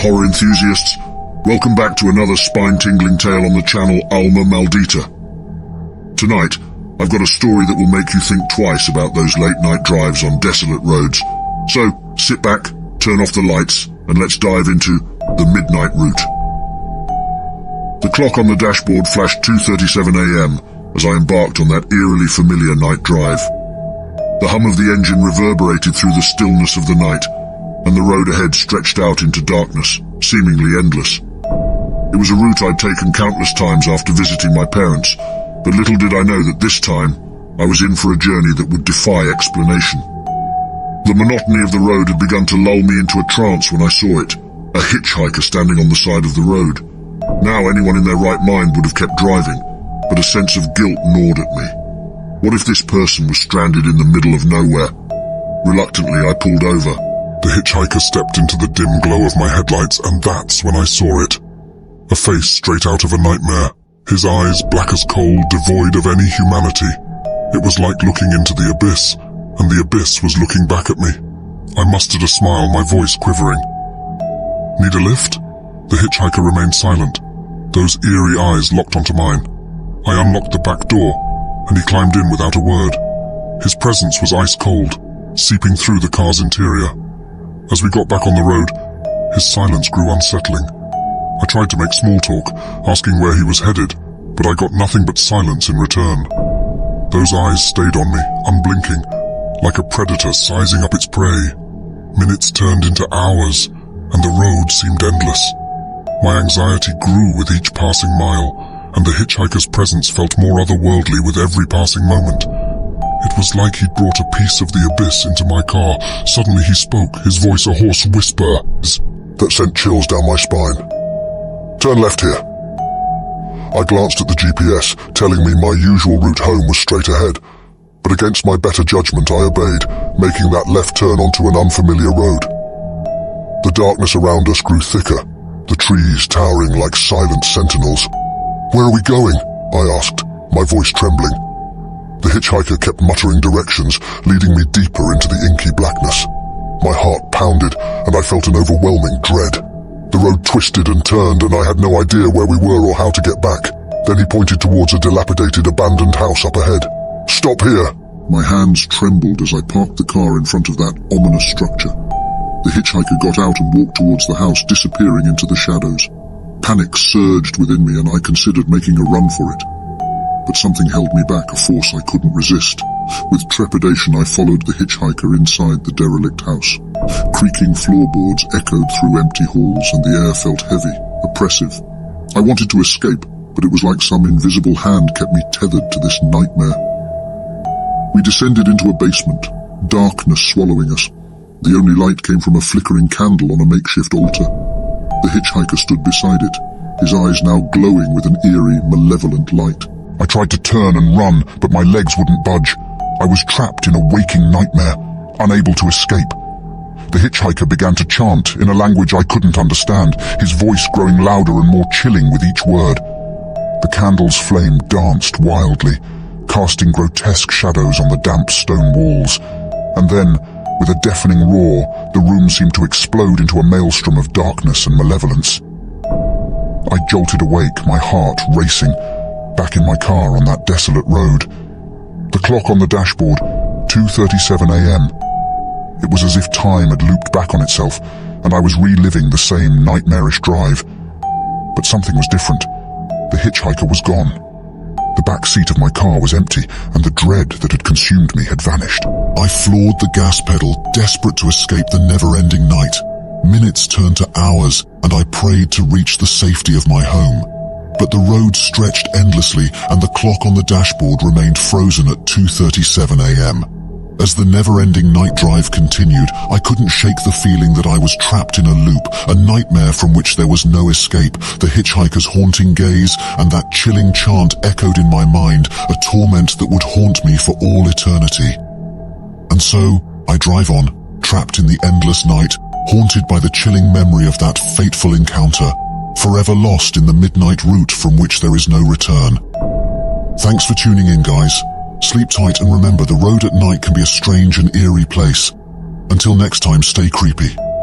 horror enthusiasts. Welcome back to another spine-tingling tale on the channel Alma Maldita. Tonight, I've got a story that will make you think twice about those late-night drives on desolate roads. So, sit back, turn off the lights, and let's dive into the midnight route. The clock on the dashboard flashed 2:37 a.m. as I embarked on that eerily familiar night drive. The hum of the engine reverberated through the stillness of the night, and the road ahead stretched out into darkness, seemingly endless. It was a route I'd taken countless times after visiting my parents, but little did I know that this time, I was in for a journey that would defy explanation. The monotony of the road had begun to lull me into a trance when I saw it, a hitchhiker standing on the side of the road. Now anyone in their right mind would have kept driving, but a sense of guilt gnawed at me. What if this person was stranded in the middle of nowhere? Reluctantly, I pulled over. The hitchhiker stepped into the dim glow of my headlights, and that's when I saw it. A face straight out of a nightmare, his eyes black as coal, devoid of any humanity. It was like looking into the abyss, and the abyss was looking back at me. I mustered a smile, my voice quivering. Need a lift? The hitchhiker remained silent, those eerie eyes locked onto mine. I unlocked the back door, and he climbed in without a word. His presence was ice cold, seeping through the car's interior. As we got back on the road, his silence grew unsettling. I tried to make small talk, asking where he was headed, but I got nothing but silence in return. Those eyes stayed on me, unblinking, like a predator sizing up its prey. Minutes turned into hours, and the road seemed endless. My anxiety grew with each passing mile, and the hitchhiker's presence felt more otherworldly with every passing moment. It was like he'd brought a piece of the abyss into my car. Suddenly he spoke, his voice a hoarse whisper that sent chills down my spine. Turn left here. I glanced at the GPS, telling me my usual route home was straight ahead, but against my better judgment I obeyed, making that left turn onto an unfamiliar road. The darkness around us grew thicker, the trees towering like silent sentinels. Where are we going? I asked, my voice trembling. The hitchhiker kept muttering directions, leading me deeper into the inky blackness. My heart pounded, and I felt an overwhelming dread. The road twisted and turned, and I had no idea where we were or how to get back. Then he pointed towards a dilapidated, abandoned house up ahead. Stop here! My hands trembled as I parked the car in front of that ominous structure. The hitchhiker got out and walked towards the house, disappearing into the shadows. Panic surged within me, and I considered making a run for it. But something held me back, a force I couldn't resist. With trepidation, I followed the hitchhiker inside the derelict house. Creaking floorboards echoed through empty halls, and the air felt heavy, oppressive. I wanted to escape, but it was like some invisible hand kept me tethered to this nightmare. We descended into a basement, darkness swallowing us. The only light came from a flickering candle on a makeshift altar. The hitchhiker stood beside it, his eyes now glowing with an eerie, malevolent light. I tried to turn and run, but my legs wouldn't budge. I was trapped in a waking nightmare, unable to escape. The hitchhiker began to chant in a language I couldn't understand, his voice growing louder and more chilling with each word. The candle's flame danced wildly, casting grotesque shadows on the damp stone walls. And then, with a deafening roar, the room seemed to explode into a maelstrom of darkness and malevolence. I jolted awake, my heart racing, back in my car on that desolate road. The clock on the dashboard, 2:37 a.m. It was as if time had looped back on itself, and I was reliving the same nightmarish drive. But something was different. The hitchhiker was gone. The back seat of my car was empty, and the dread that had consumed me had vanished. I floored the gas pedal, desperate to escape the never-ending night. Minutes turned to hours, and I prayed to reach the safety of my home. But the road stretched endlessly, and the clock on the dashboard remained frozen at 2:37 a.m. As the never-ending night drive continued, I couldn't shake the feeling that I was trapped in a loop, a nightmare from which there was no escape. The hitchhiker's haunting gaze and that chilling chant echoed in my mind, a torment that would haunt me for all eternity. And so, I drive on, trapped in the endless night, haunted by the chilling memory of that fateful encounter, forever lost in the midnight route from which there is no return. Thanks for tuning in, guys. Sleep tight and remember, the road at night can be a strange and eerie place. Until next time, stay creepy.